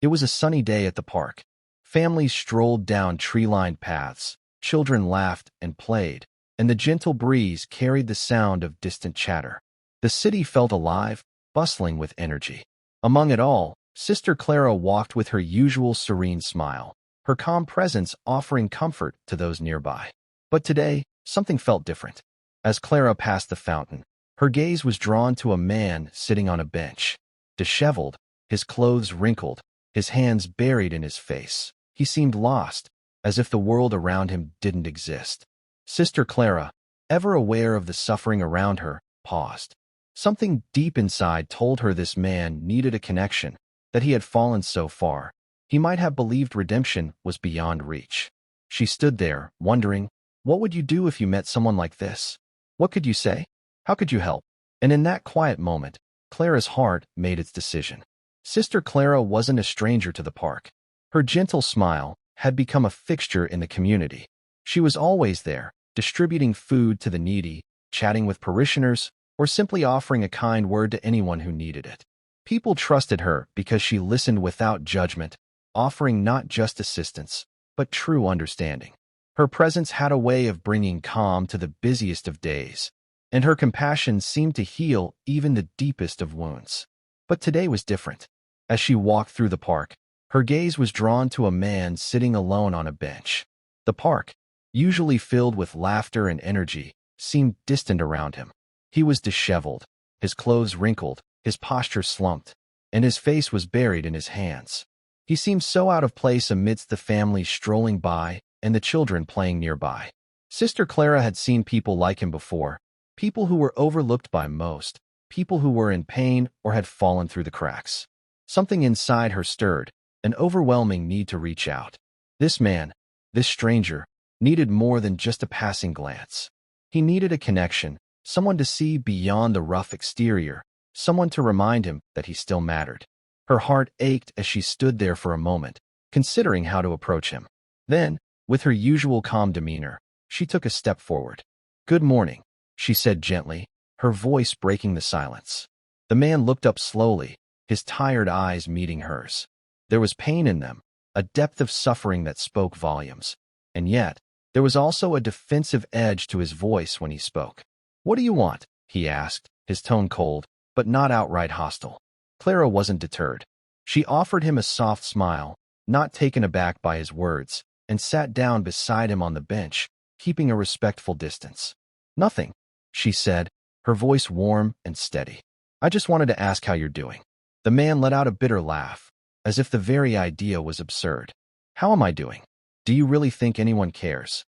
It was a sunny day at the park. Families strolled down tree-lined paths, children laughed and played, and the gentle breeze carried the sound of distant chatter. The city felt alive, bustling with energy. Among it all, Sister Clara walked with her usual serene smile, her calm presence offering comfort to those nearby. But today, something felt different. As Clara passed the fountain, her gaze was drawn to a man sitting on a bench. Disheveled, his clothes wrinkled, his hands buried in his face. He seemed lost, as if the world around him didn't exist. Sister Clara, ever aware of the suffering around her, paused. Something deep inside told her this man needed a connection, that he had fallen so far. He might have believed redemption was beyond reach. She stood there, wondering, what would you do if you met someone like this? What could you say? How could you help? And in that quiet moment, Clara's heart made its decision. Sister Clara wasn't a stranger to the park. Her gentle smile had become a fixture in the community. She was always there, distributing food to the needy, chatting with parishioners, or simply offering a kind word to anyone who needed it. People trusted her because she listened without judgment, offering not just assistance, but true understanding. Her presence had a way of bringing calm to the busiest of days, and her compassion seemed to heal even the deepest of wounds. But today was different. As she walked through the park, her gaze was drawn to a man sitting alone on a bench. The park, usually filled with laughter and energy, seemed distant around him. He was disheveled, his clothes wrinkled, his posture slumped, and his face was buried in his hands. He seemed so out of place amidst the families strolling by and the children playing nearby. Sister Clara had seen people like him before, people who were overlooked by most, people who were in pain or had fallen through the cracks. Something inside her stirred, an overwhelming need to reach out. This man, this stranger, needed more than just a passing glance. He needed a connection, someone to see beyond the rough exterior, someone to remind him that he still mattered. Her heart ached as she stood there for a moment, considering how to approach him. Then, with her usual calm demeanor, she took a step forward. "Good morning," she said gently, her voice breaking the silence. The man looked up slowly, his tired eyes meeting hers. There was pain in them, a depth of suffering that spoke volumes. And yet, there was also a defensive edge to his voice when he spoke. "What do you want?" he asked, his tone cold, but not outright hostile. Clara wasn't deterred. She offered him a soft smile, not taken aback by his words, and sat down beside him on the bench, keeping a respectful distance. "Nothing," she said, her voice warm and steady. "I just wanted to ask how you're doing." The man let out a bitter laugh, as if the very idea was absurd. "How am I doing? Do you really think anyone cares?"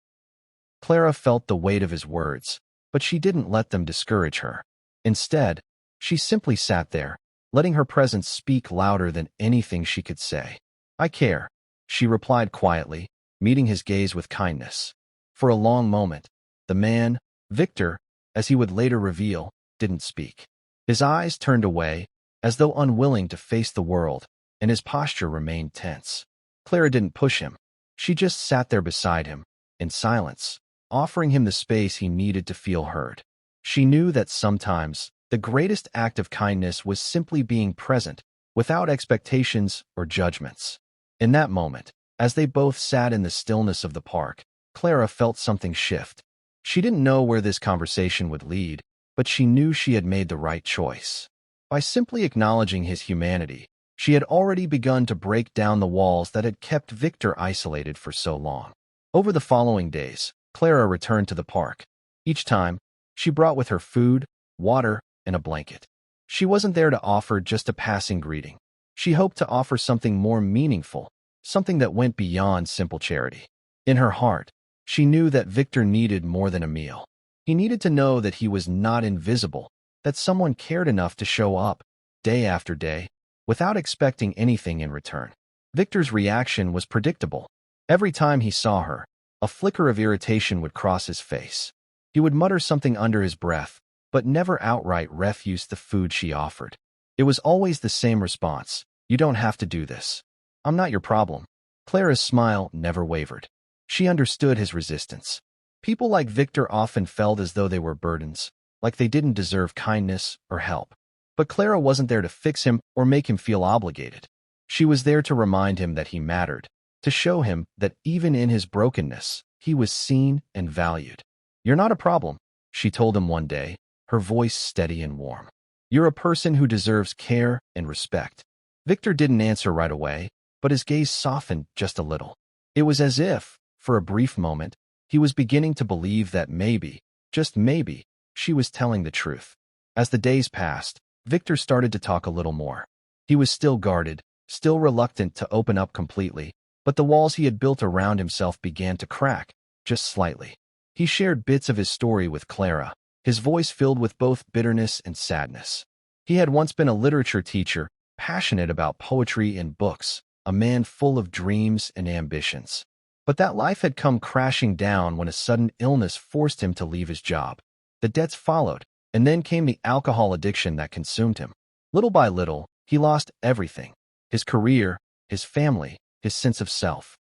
Clara felt the weight of his words, but she didn't let them discourage her. Instead, she simply sat there, letting her presence speak louder than anything she could say. "I care," she replied quietly, meeting his gaze with kindness. For a long moment, the man, Victor, as he would later reveal, didn't speak. His eyes turned away, as though unwilling to face the world, and his posture remained tense. Clara didn't push him. She just sat there beside him, in silence, offering him the space he needed to feel heard. She knew that sometimes the greatest act of kindness was simply being present, without expectations or judgments. In that moment, as they both sat in the stillness of the park, Clara felt something shift. She didn't know where this conversation would lead, but she knew she had made the right choice. By simply acknowledging his humanity, she had already begun to break down the walls that had kept Victor isolated for so long. Over the following days, Clara returned to the park. Each time, she brought with her food, water, and a blanket. She wasn't there to offer just a passing greeting. She hoped to offer something more meaningful, something that went beyond simple charity. In her heart, she knew that Victor needed more than a meal. He needed to know that he was not invisible, that someone cared enough to show up, day after day, without expecting anything in return. Victor's reaction was predictable. Every time he saw her, a flicker of irritation would cross his face. He would mutter something under his breath, but never outright refuse the food she offered. It was always the same response: "You don't have to do this. I'm not your problem." Clara's smile never wavered. She understood his resistance. People like Victor often felt as though they were burdens, like they didn't deserve kindness or help. But Clara wasn't there to fix him or make him feel obligated. She was there to remind him that he mattered, to show him that even in his brokenness, he was seen and valued. "You're not a problem," she told him one day, her voice steady and warm. "You're a person who deserves care and respect." Victor didn't answer right away, but his gaze softened just a little. It was as if, for a brief moment, he was beginning to believe that maybe, just maybe, she was telling the truth. As the days passed, Victor started to talk a little more. He was still guarded, still reluctant to open up completely, but the walls he had built around himself began to crack, just slightly. He shared bits of his story with Clara, his voice filled with both bitterness and sadness. He had once been a literature teacher, passionate about poetry and books, a man full of dreams and ambitions. But that life had come crashing down when a sudden illness forced him to leave his job. The debts followed, and then came the alcohol addiction that consumed him. Little by little, he lost everything: his career, his family, his sense of self.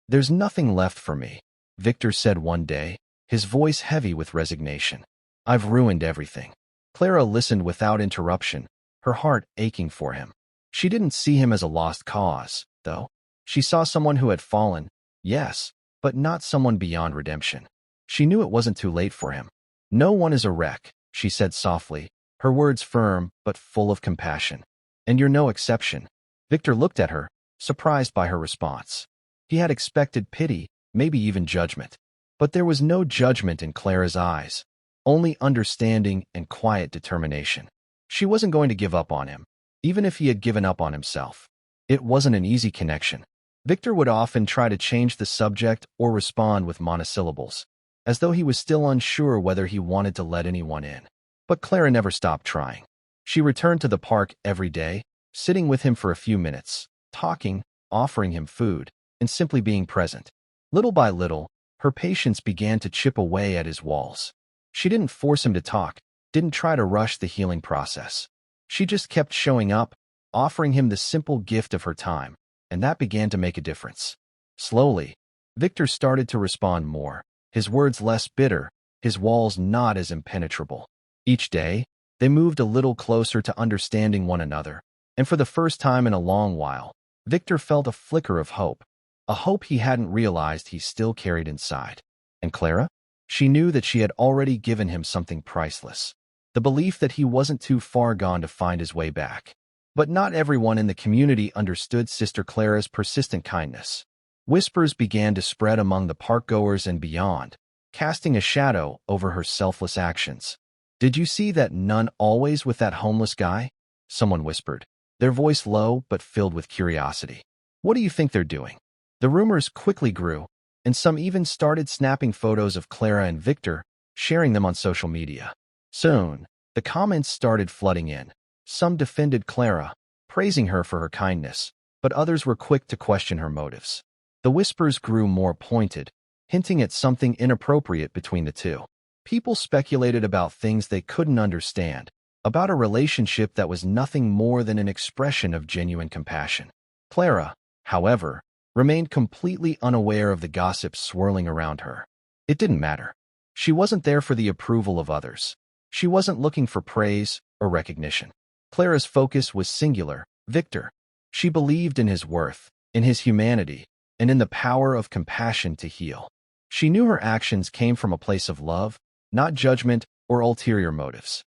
"There's nothing left for me," Victor said one day, his voice heavy with resignation. "I've ruined everything." Clara listened without interruption, her heart aching for him. She didn't see him as a lost cause, though. She saw someone who had fallen, yes, but not someone beyond redemption. She knew it wasn't too late for him. "No one is a wreck," she said softly, her words firm but full of compassion. "And you're no exception." Victor looked at her, surprised by her response. He had expected pity, maybe even judgment. But there was no judgment in Clara's eyes, only understanding and quiet determination. She wasn't going to give up on him, even if he had given up on himself. It wasn't an easy connection. Victor would often try to change the subject or respond with monosyllables, as though he was still unsure whether he wanted to let anyone in. But Clara never stopped trying. She returned to the park every day, sitting with him for a few minutes, talking, offering him food, and simply being present. Little by little, her patience began to chip away at his walls. She didn't force him to talk, didn't try to rush the healing process. She just kept showing up, offering him the simple gift of her time, and that began to make a difference. Slowly, Victor started to respond more, his words less bitter, his walls not as impenetrable. Each day, they moved a little closer to understanding one another, and for the first time in a long while, Victor felt a flicker of hope, a hope he hadn't realized he still carried inside. And Clara? She knew that she had already given him something priceless, the belief that he wasn't too far gone to find his way back. But not everyone in the community understood Sister Clara's persistent kindness. Whispers began to spread among the parkgoers and beyond, casting a shadow over her selfless actions. "Did you see that nun always with that homeless guy?" someone whispered, their voice low but filled with curiosity. "What do you think they're doing?" The rumors quickly grew, and some even started snapping photos of Clara and Victor, sharing them on social media. Soon, the comments started flooding in. Some defended Clara, praising her for her kindness, but others were quick to question her motives. The whispers grew more pointed, hinting at something inappropriate between the two. People speculated about things they couldn't understand, about a relationship that was nothing more than an expression of genuine compassion. Clara, however, remained completely unaware of the gossip swirling around her. It didn't matter. She wasn't there for the approval of others. She wasn't looking for praise or recognition. Clara's focus was singular: Victor. She believed in his worth, in his humanity, and in the power of compassion to heal. She knew her actions came from a place of love, not judgment or ulterior motives.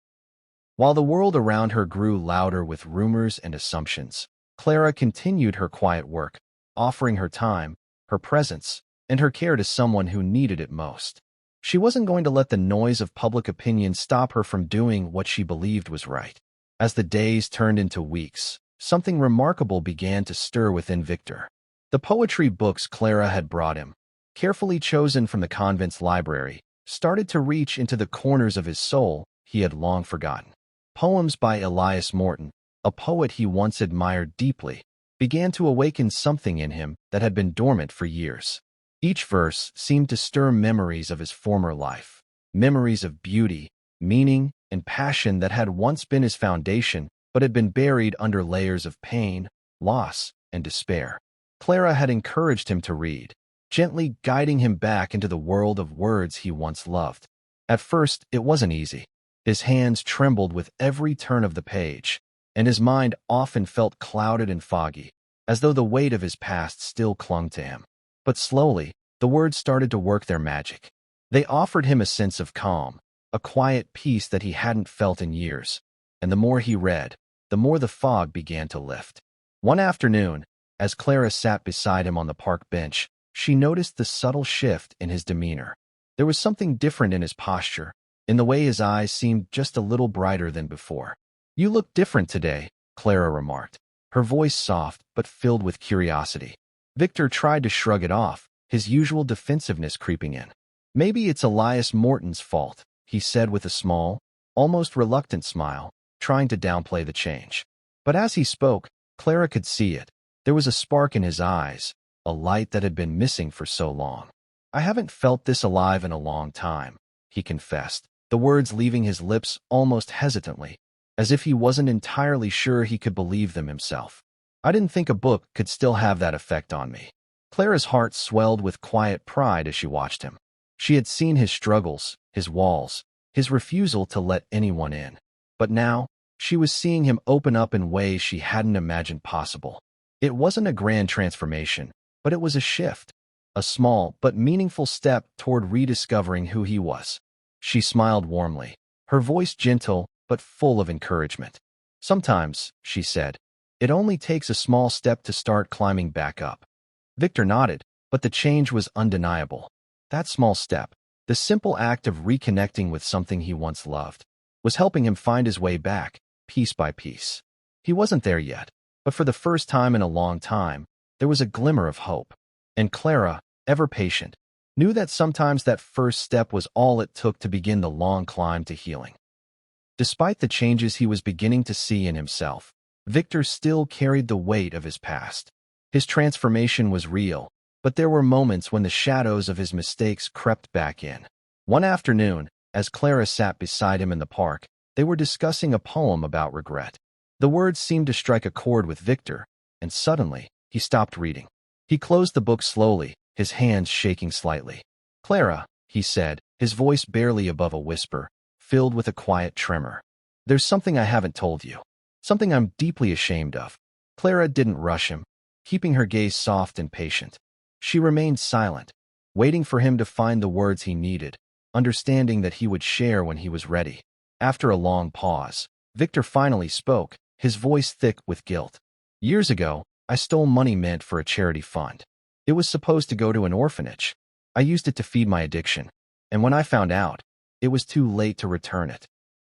While the world around her grew louder with rumors and assumptions, Clara continued her quiet work, offering her time, her presence, and her care to someone who needed it most. She wasn't going to let the noise of public opinion stop her from doing what she believed was right. As the days turned into weeks, something remarkable began to stir within Victor. The poetry books Clara had brought him, carefully chosen from the convent's library, started to reach into the corners of his soul he had long forgotten. Poems by Elias Morton, a poet he once admired deeply, began to awaken something in him that had been dormant for years. Each verse seemed to stir memories of his former life, memories of beauty, meaning, and passion that had once been his foundation but had been buried under layers of pain, loss, and despair. Clara had encouraged him to read, gently guiding him back into the world of words he once loved. At first, it wasn't easy. His hands trembled with every turn of the page, and his mind often felt clouded and foggy. as though the weight of his past still clung to him. But slowly, the words started to work their magic. They offered him a sense of calm, a quiet peace that he hadn't felt in years. And the more he read, the more the fog began to lift. One afternoon, as Clara sat beside him on the park bench, she noticed the subtle shift in his demeanor. There was something different in his posture, in the way his eyes seemed just a little brighter than before. "You look different today," Clara remarked, her voice soft but filled with curiosity. Victor tried to shrug it off, his usual defensiveness creeping in. "Maybe it's Elias Morton's fault," he said with a small, almost reluctant smile, trying to downplay the change. But as he spoke, Clara could see it. There was a spark in his eyes, a light that had been missing for so long. "I haven't felt this alive in a long time," he confessed, the words leaving his lips almost hesitantly, as if he wasn't entirely sure he could believe them himself. "I didn't think a book could still have that effect on me." Clara's heart swelled with quiet pride as she watched him. She had seen his struggles, his walls, his refusal to let anyone in. But now, she was seeing him open up in ways she hadn't imagined possible. It wasn't a grand transformation, but it was a shift, a small but meaningful step toward rediscovering who he was. She smiled warmly, her voice gentle but full of encouragement. "Sometimes," she said, "it only takes a small step to start climbing back up." Victor nodded, but the change was undeniable. That small step, the simple act of reconnecting with something he once loved, was helping him find his way back, piece by piece. He wasn't there yet, but for the first time in a long time, there was a glimmer of hope. And Clara, ever patient, knew that sometimes that first step was all it took to begin the long climb to healing. Despite the changes he was beginning to see in himself, Victor still carried the weight of his past. His transformation was real, but there were moments when the shadows of his mistakes crept back in. One afternoon, as Clara sat beside him in the park, they were discussing a poem about regret. The words seemed to strike a chord with Victor, and suddenly, he stopped reading. He closed the book slowly, his hands shaking slightly. "Clara," he said, his voice barely above a whisper, filled with a quiet tremor. "There's something I haven't told you. Something I'm deeply ashamed of." Clara didn't rush him, keeping her gaze soft and patient. She remained silent, waiting for him to find the words he needed, understanding that he would share when he was ready. After a long pause, Victor finally spoke, his voice thick with guilt. "Years ago, I stole money meant for a charity fund. It was supposed to go to an orphanage. I used it to feed my addiction, and when I found out, it was too late to return it."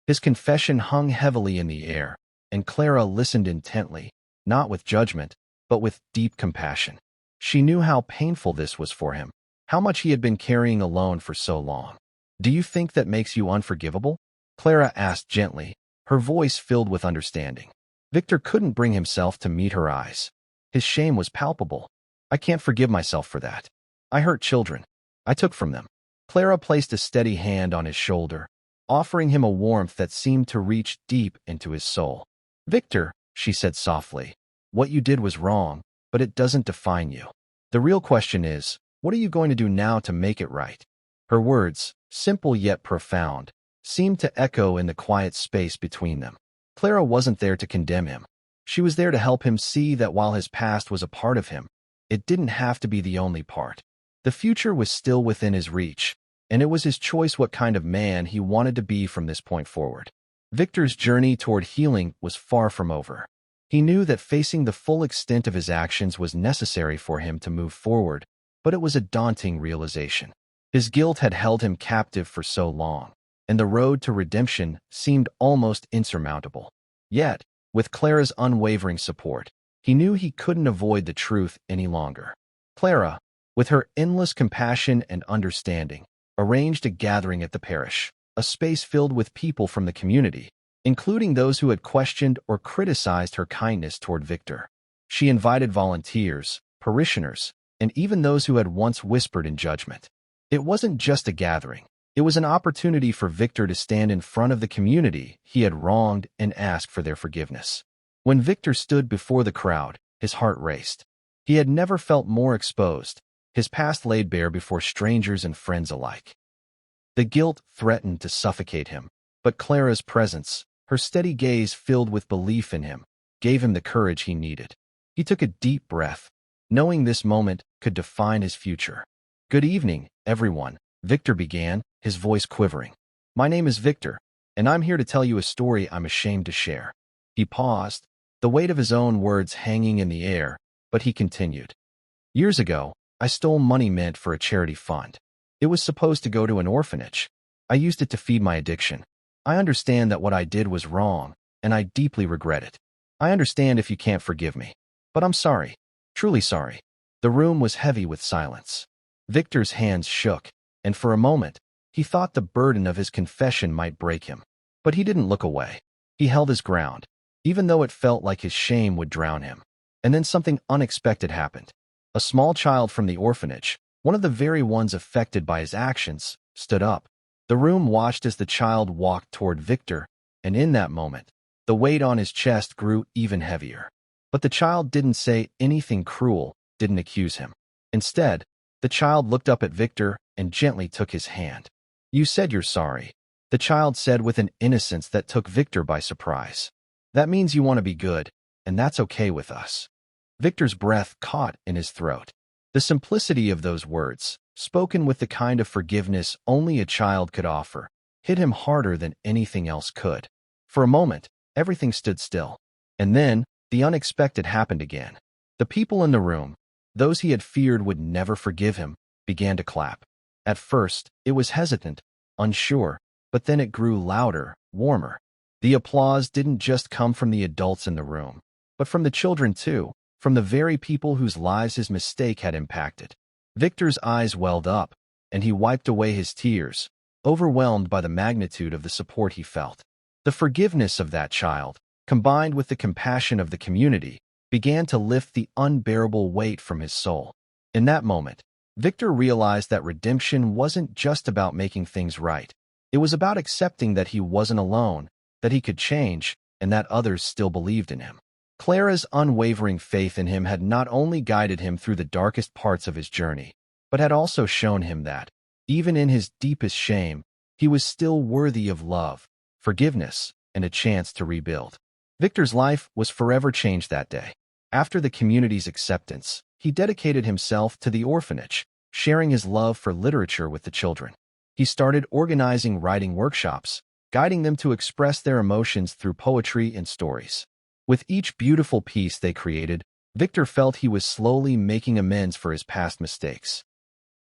His confession hung heavily in the air, and Clara listened intently, not with judgment, but with deep compassion. She knew how painful this was for him, how much he had been carrying alone for so long. "Do you think that makes you unforgivable?" Clara asked gently, her voice filled with understanding. Victor couldn't bring himself to meet her eyes. His shame was palpable. "I can't forgive myself for that. I hurt children. I took from them." Clara placed a steady hand on his shoulder, offering him a warmth that seemed to reach deep into his soul. "Victor," she said softly, "what you did was wrong, but it doesn't define you. The real question is, what are you going to do now to make it right?" Her words, simple yet profound, seemed to echo in the quiet space between them. Clara wasn't there to condemn him. She was there to help him see that while his past was a part of him, it didn't have to be the only part. The future was still within his reach, and it was his choice what kind of man he wanted to be from this point forward. Victor's journey toward healing was far from over. He knew that facing the full extent of his actions was necessary for him to move forward, but it was a daunting realization. His guilt had held him captive for so long, and the road to redemption seemed almost insurmountable. Yet, with Clara's unwavering support, he knew he couldn't avoid the truth any longer. Clara, with her endless compassion and understanding, arranged a gathering at the parish, a space filled with people from the community, including those who had questioned or criticized her kindness toward Victor. She invited volunteers, parishioners, and even those who had once whispered in judgment. It wasn't just a gathering. It was an opportunity for Victor to stand in front of the community he had wronged and ask for their forgiveness. When Victor stood before the crowd, his heart raced. He had never felt more exposed, his past laid bare before strangers and friends alike. The guilt threatened to suffocate him, but Clara's presence, her steady gaze filled with belief in him, gave him the courage he needed. He took a deep breath, knowing this moment could define his future. "Good evening, everyone," Victor began, his voice quivering. "My name is Victor, and I'm here to tell you a story I'm ashamed to share." He paused, the weight of his own words hanging in the air, but he continued. "Years ago, I stole money meant for a charity fund. It was supposed to go to an orphanage. I used it to feed my addiction. I understand that what I did was wrong, and I deeply regret it. I understand if you can't forgive me, but I'm sorry, truly sorry." The room was heavy with silence. Victor's hands shook, and for a moment, he thought the burden of his confession might break him. But he didn't look away. He held his ground, even though it felt like his shame would drown him. And then something unexpected happened. A small child from the orphanage, one of the very ones affected by his actions, stood up. The room watched as the child walked toward Victor, and in that moment, the weight on his chest grew even heavier. But the child didn't say anything cruel, didn't accuse him. Instead, the child looked up at Victor and gently took his hand. "You said you're sorry," the child said with an innocence that took Victor by surprise. "That means you want to be good, and that's okay with us." Victor's breath caught in his throat. The simplicity of those words, spoken with the kind of forgiveness only a child could offer, hit him harder than anything else could. For a moment, everything stood still. And then, the unexpected happened again. The people in the room, those he had feared would never forgive him, began to clap. At first, it was hesitant, unsure, but then it grew louder, warmer. The applause didn't just come from the adults in the room, but from the children too, from the very people whose lives his mistake had impacted. Victor's eyes welled up, and he wiped away his tears, overwhelmed by the magnitude of the support he felt. The forgiveness of that child, combined with the compassion of the community, began to lift the unbearable weight from his soul. In that moment, Victor realized that redemption wasn't just about making things right. It was about accepting that he wasn't alone, that he could change, and that others still believed in him. Clara's unwavering faith in him had not only guided him through the darkest parts of his journey, but had also shown him that, even in his deepest shame, he was still worthy of love, forgiveness, and a chance to rebuild. Victor's life was forever changed that day. After the community's acceptance, he dedicated himself to the orphanage, sharing his love for literature with the children. He started organizing writing workshops, guiding them to express their emotions through poetry and stories. With each beautiful piece they created, Victor felt he was slowly making amends for his past mistakes.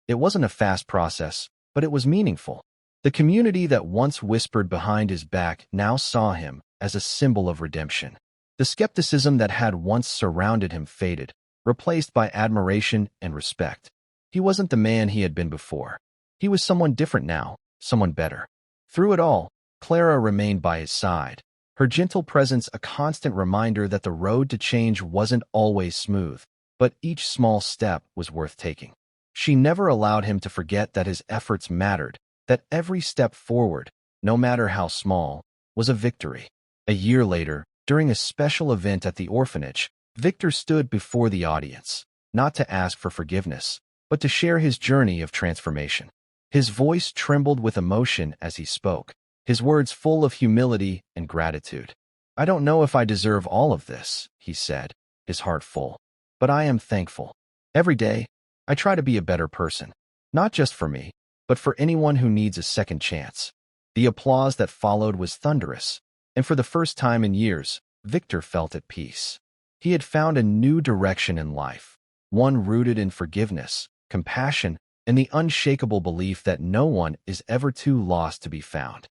It wasn't a fast process, but it was meaningful. The community that once whispered behind his back now saw him as a symbol of redemption. The skepticism that had once surrounded him faded, replaced by admiration and respect. He wasn't the man he had been before. He was someone different now, someone better. Through it all, Clara remained by his side, her gentle presence a constant reminder that the road to change wasn't always smooth, but each small step was worth taking. She never allowed him to forget that his efforts mattered, that every step forward, no matter how small, was a victory. A year later, during a special event at the orphanage, Victor stood before the audience, not to ask for forgiveness, but to share his journey of transformation. His voice trembled with emotion as he spoke, his words full of humility and gratitude. "I don't know if I deserve all of this," he said, his heart full, "but I am thankful. Every day, I try to be a better person, not just for me, but for anyone who needs a second chance." The applause that followed was thunderous, and for the first time in years, Victor felt at peace. He had found a new direction in life, one rooted in forgiveness, compassion, and the unshakable belief that no one is ever too lost to be found.